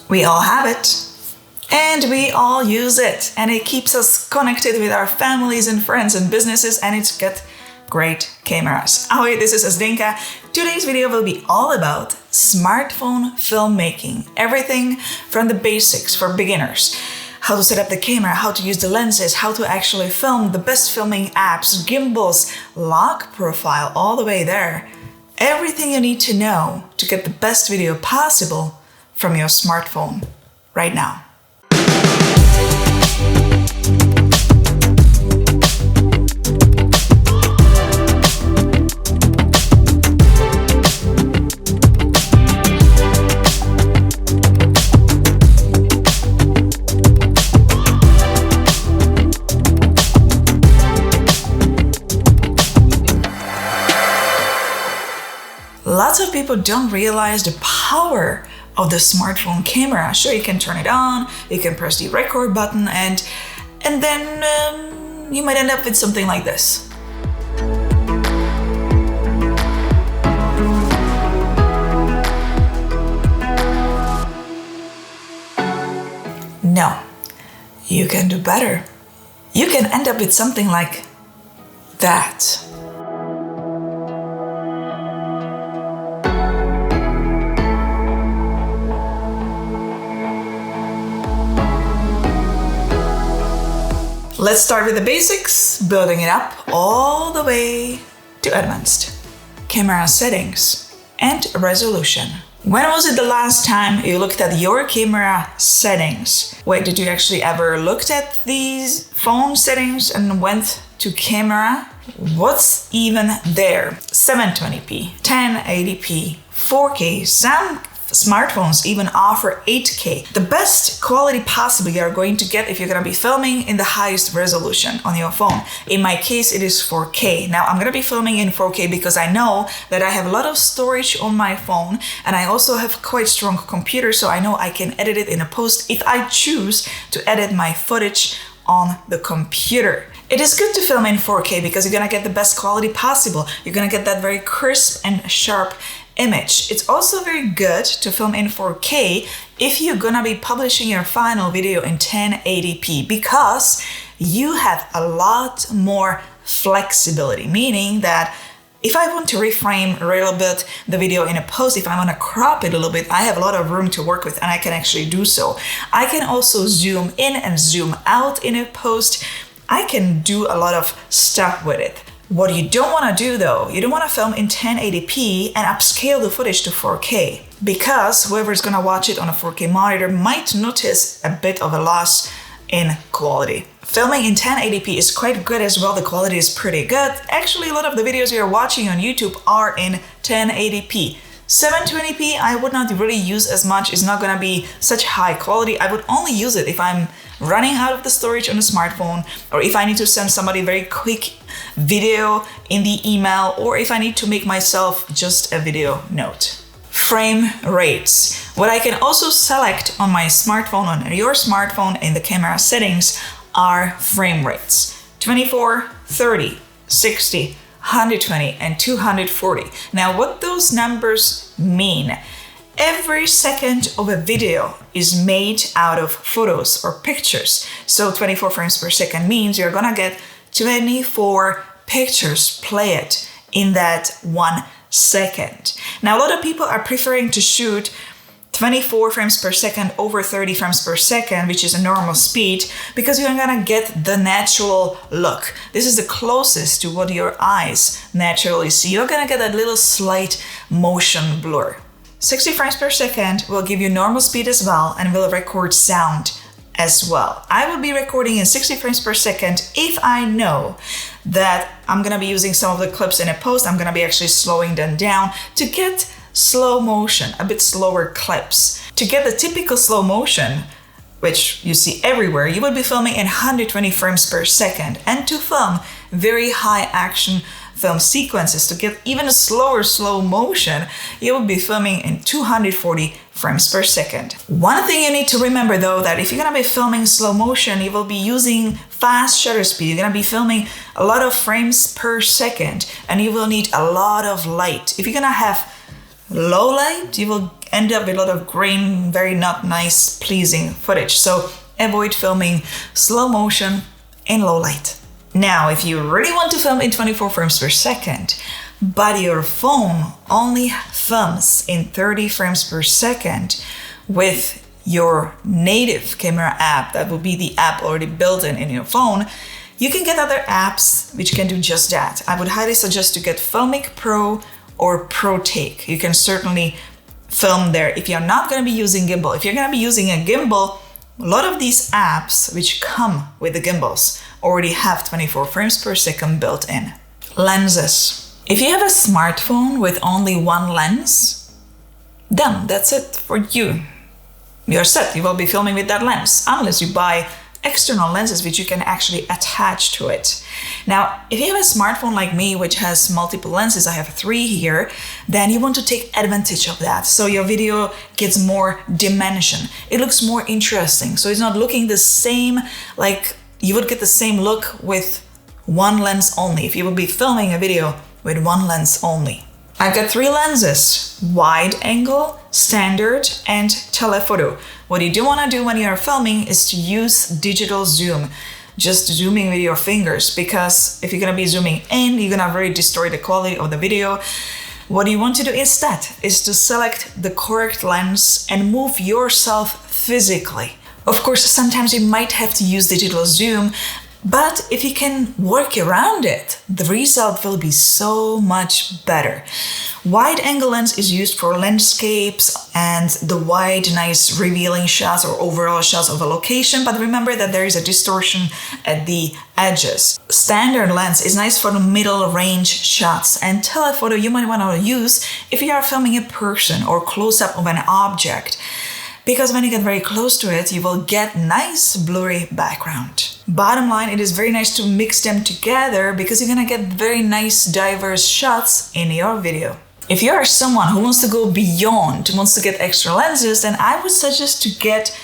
We all have it. And we all use it. And it keeps us connected with our families and friends and businesses, and it's got great cameras. Ahoy, this is Zdenka. Today's video will be all about smartphone filmmaking. Everything from the basics for beginners. How to set up the camera, how to use the lenses, how to actually film, the best filming apps, gimbals, log profile, all the way there. Everything you need to know to get the best video possible from your smartphone right now. Lots of people don't realize the power of the smartphone camera. Sure, you can turn it on, you can press the record button, and then you might end up with something like this. No, you can do better. You can end up with something like that. Let's start with the basics, building it up all the way to advanced. Camera settings and resolution. When was it the last time you looked at your camera settings? Wait, did you actually ever looked at these phone settings and went to camera? What's even there? 720p, 1080p, 4K, some smartphones even offer 8K. The best quality possible you are going to get if you're going to be filming in the highest resolution on your phone. In my case, it is 4K. Now, I'm going to be filming in 4K because I know that I have a lot of storage on my phone, and I also have quite strong computer, so I know I can edit it in a post if I choose to edit my footage on the computer. It is good to film in 4K because you're going to get the best quality possible. You're going to get that very crisp and sharp image. It's also very good to film in 4K if you're gonna be publishing your final video in 1080p because you have a lot more flexibility, meaning that if I want to reframe a little bit the video in a post, if I want to crop it a little bit, I have a lot of room to work with and I can actually do so. I can also zoom in and zoom out in a post. I can do a lot of stuff with it. What you don't want to do though, you don't want to film in 1080p and upscale the footage to 4K because whoever's going to watch it on a 4K monitor might notice a bit of a loss in quality. Filming in 1080p is quite good as well. The quality is pretty good. Actually, a lot of the videos you're watching on YouTube are in 1080p. 720p I would not really use as much. It's not going to be such high quality. I would only use it if I'm running out of the storage on the smartphone, or if I need to send somebody very quick video in the email, or if I need to make myself just a video note. Frame rates. What I can also select on my smartphone, on your smartphone in the camera settings are frame rates. 24, 30, 60, 120, and 240. Now, what those numbers mean? Every second of a video is made out of photos or pictures. So 24 frames per second means you're gonna get 24 pictures played in that 1 second. Now, a lot of people are preferring to shoot 24 frames per second over 30 frames per second, which is a normal speed, because you're gonna get the natural look. This is the closest to what your eyes naturally see. You're gonna get that little slight motion blur. 60 frames per second will give you normal speed as well and will record sound as well. I will be recording in 60 frames per second if I know that I'm gonna be using some of the clips in a post. I'm gonna be actually slowing them down to get slow motion, a bit slower clips. To get the typical slow motion, which you see everywhere, you would be filming in 120 frames per second. And to film very high action film sequences, to get even a slower slow motion, you will be filming in 240 frames per second. One thing you need to remember though, that if you're gonna be filming slow motion, you will be using fast shutter speed. You're gonna be filming a lot of frames per second and you will need a lot of light. If you're gonna have low light, you will end up with a lot of grain, very not nice, pleasing footage. So avoid filming slow motion in low light. Now, if you really want to film in 24 frames per second, but your phone only films in 30 frames per second with your native camera app, that will be the app already built in your phone, you can get other apps which can do just that. I would highly suggest to get Filmic Pro or ProTake. You can certainly film there if you're not going to be using gimbal. If you're going to be using a gimbal, a lot of these apps which come with the gimbals already have 24 frames per second built in. Lenses. If you have a smartphone with only one lens, done, that's it for you. You're set, you will be filming with that lens, unless you buy external lenses which you can actually attach to it. Now, if you have a smartphone like me which has multiple lenses, I have 3 here, then you want to take advantage of that. So your video gets more dimension. It looks more interesting. So it's not looking the same, like you would get the same look with one lens only if you would be filming a video with one lens only. I've got 3 lenses: wide angle, standard, and telephoto. What you do want to do when you're filming is to use digital zoom, just zooming with your fingers, because if you're going to be zooming in, you're going to really destroy the quality of the video. What you want to do instead is to select the correct lens and move yourself physically. Of course, sometimes you might have to use digital zoom, but if you can work around it, the result will be so much better. Wide angle lens is used for landscapes and the wide, nice revealing shots or overall shots of a location, but remember that there is a distortion at the edges. Standard lens is nice for the middle range shots, and telephoto you might want to use if you are filming a person or close-up of an object, because when you get very close to it, you will get nice blurry background. Bottom line, it is very nice to mix them together because you're gonna get very nice diverse shots in your video. If you are someone who wants to go beyond, wants to get extra lenses, then I would suggest to get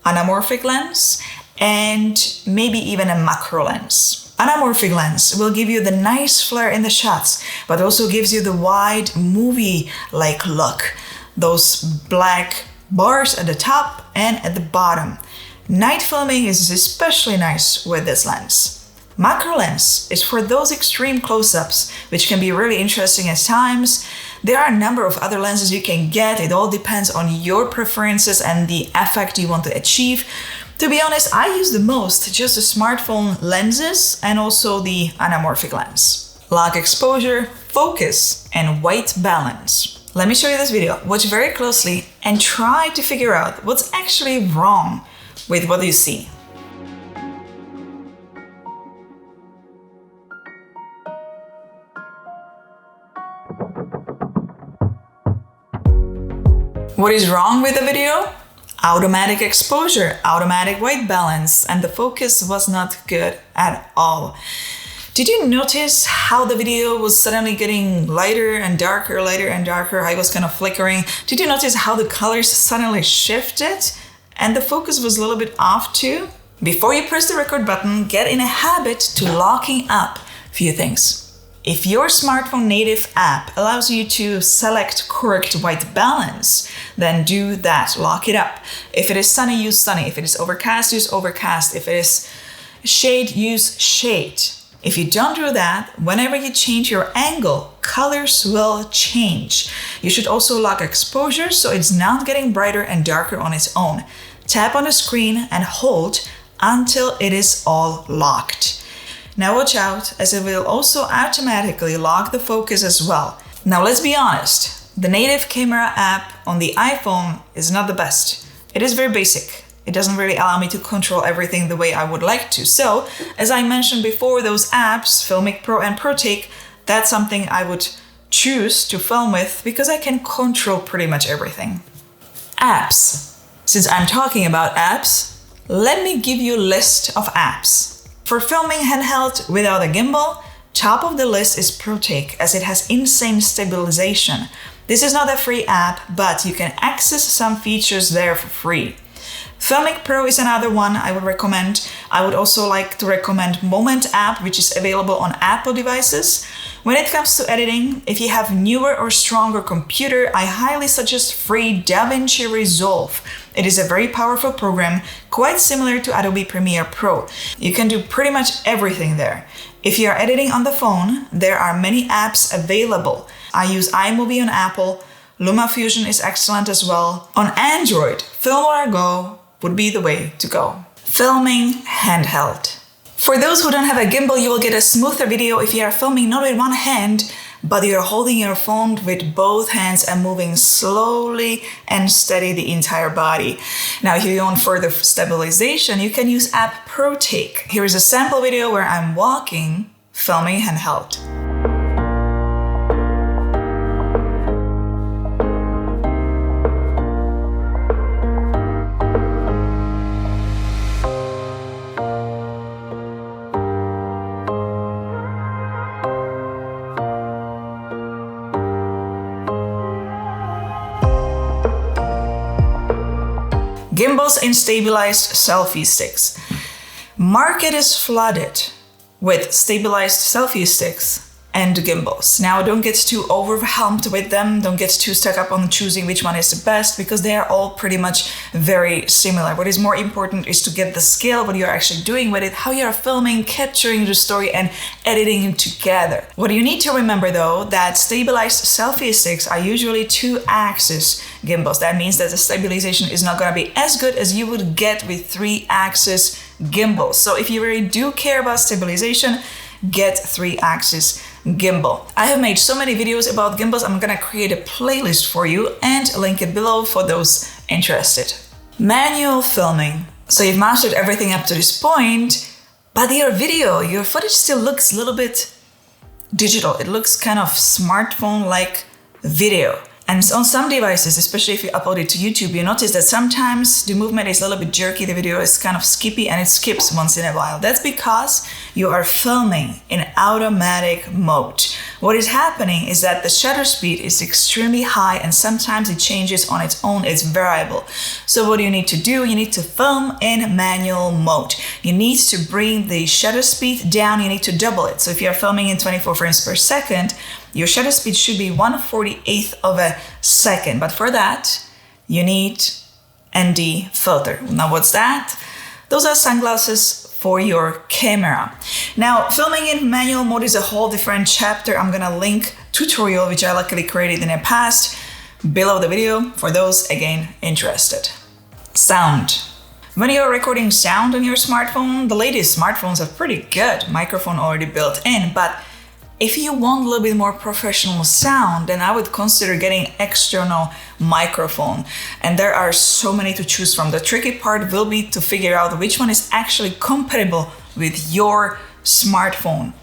anamorphic lens and maybe even a macro lens. Anamorphic lens will give you the nice flare in the shots, but also gives you the wide movie-like look. Those black bars at the top and at the bottom. Night filming is especially nice with this lens. Macro lens is for those extreme close-ups, which can be really interesting at times. There are a number of other lenses you can get. It all depends on your preferences and the effect you want to achieve. To be honest, I use the most just the smartphone lenses and also the anamorphic lens. Lock exposure, focus, and white balance. Let me show you this video. Watch very closely and try to figure out what's actually wrong with what you see. What is wrong with the video? Automatic exposure, automatic white balance, and the focus was not good at all. Did you notice how the video was suddenly getting lighter and darker, lighter and darker? I was kind of flickering. Did you notice how the colors suddenly shifted and the focus was a little bit off too? Before you press the record button, get in a habit to locking up a few things. If your smartphone native app allows you to select correct white balance, then do that, lock it up. If it is sunny, use sunny. If it is overcast, use overcast. If it is shade, use shade. If you don't do that, whenever you change your angle, colors will change. You should also lock exposure so it's not getting brighter and darker on its own. Tap on the screen and hold until it is all locked. Now watch out, as it will also automatically lock the focus as well. Now let's be honest, the native camera app on the iPhone is not the best. It is very basic. It doesn't really allow me to control everything the way I would like to. So, as I mentioned before, those apps, Filmic Pro and ProTake, that's something I would choose to film with because I can control pretty much everything. Apps. Since I'm talking about apps, let me give you a list of apps. For filming handheld without a gimbal, top of the list is ProTake, as it has insane stabilization. This is not a free app, but you can access some features there for free. Filmic Pro is another one I would recommend. I would also like to recommend Moment app, which is available on Apple devices. When it comes to editing, if you have newer or stronger computer, I highly suggest free DaVinci Resolve. It is a very powerful program, quite similar to Adobe Premiere Pro. You can do pretty much everything there. If you are editing on the phone, there are many apps available. I use iMovie on Apple. LumaFusion is excellent as well. On Android, Filmora Go would be the way to go. Filming handheld. For those who don't have a gimbal, you will get a smoother video if you are filming not with one hand, but you're holding your phone with both hands and moving slowly and steady the entire body. Now, if you want further stabilization, you can use app ProTake. Here is a sample video where I'm walking, filming handheld. Gimbals and stabilized selfie sticks. Market is flooded with stabilized selfie sticks and gimbals. Now, don't get too overwhelmed with them. Don't get too stuck up on choosing which one is the best, because they are all pretty much very similar. What is more important is to get the skill, what you're actually doing with it, how you're filming, capturing the story, and editing it together. What you need to remember though, that stabilized selfie sticks are usually 2-axis gimbals. That means that the stabilization is not going to be as good as you would get with 3-axis gimbals. So if you really do care about stabilization, get 3-axis gimbal. I have made so many videos about gimbals. I'm gonna create a playlist for you and link it below for those interested. Manual filming. So you've mastered everything up to this point, but your footage still looks a little bit digital. It looks kind of smartphone-like video. And on some devices, especially if you upload it to YouTube, you notice that sometimes the movement is a little bit jerky, the video is kind of skippy, and it skips once in a while. That's because you are filming in automatic mode. What is happening is that the shutter speed is extremely high, and sometimes it changes on its own, it's variable. So what you need to do, you need to film in manual mode. You need to bring the shutter speed down, you need to double it. So if you're filming in 24 frames per second, your shutter speed should be 1/48th of a second. But for that, you need ND filter. Now what's that? Those are sunglasses for your camera. Now, filming in manual mode is a whole different chapter. I'm gonna link tutorial, which I luckily created in the past, below the video for those, again, interested. Sound. When you're recording sound on your smartphone, the latest smartphones have pretty good microphone already built in, but if you want a little bit more professional sound, then I would consider getting external microphone. And there are so many to choose from. The tricky part will be to figure out which one is actually compatible with your smartphone.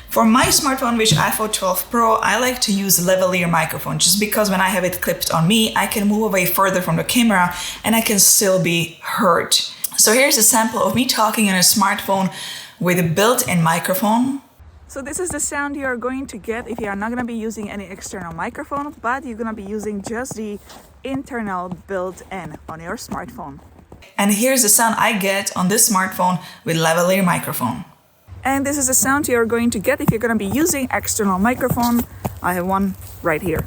For my smartphone, which iPhone 12 Pro, I like to use lavalier microphone just because when I have it clipped on me, I can move away further from the camera and I can still be heard. So here's a sample of me talking on a smartphone with a built-in microphone. So this is the sound you are going to get if you are not going to be using any external microphone, but you're going to be using just the internal built-in on your smartphone. And here's the sound I get on this smartphone with lavalier microphone. And this is the sound you are going to get if you're going to be using external microphone. I have one right here.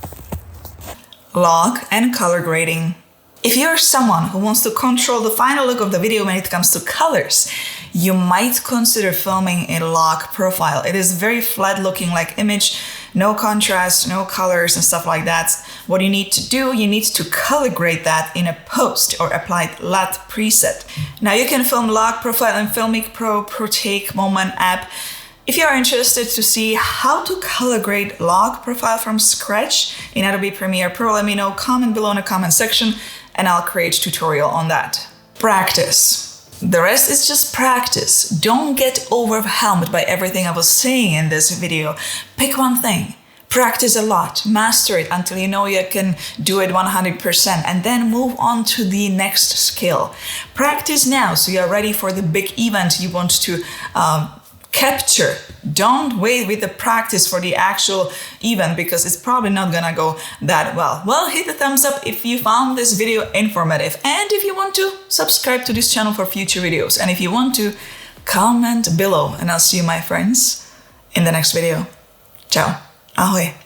Log and color grading. If you're someone who wants to control the final look of the video when it comes to colors, you might consider filming a log profile. It is very flat looking like image, no contrast, no colors and stuff like that. What you need to do, you need to color grade that in a post or applied LUT preset. Now you can film log profile in Filmic Pro, ProTake, Moment app. If you are interested to see how to color grade log profile from scratch in Adobe Premiere Pro, let me know, comment below in the comment section and I'll create a tutorial on that. Practice. The rest is just practice. Don't get overwhelmed by everything I was saying in this video. Pick one thing. Practice a lot. Master it until you know you can do it 100% and then move on to the next skill. Practice now so you're ready for the big event you want to capture. Don't wait with the practice for the actual event because it's probably not gonna go that well. Well, hit the thumbs up if you found this video informative, and if you want to, subscribe to this channel for future videos, and if you want to, comment below, and I'll see you, my friends, in the next video. Ciao. Ahoj.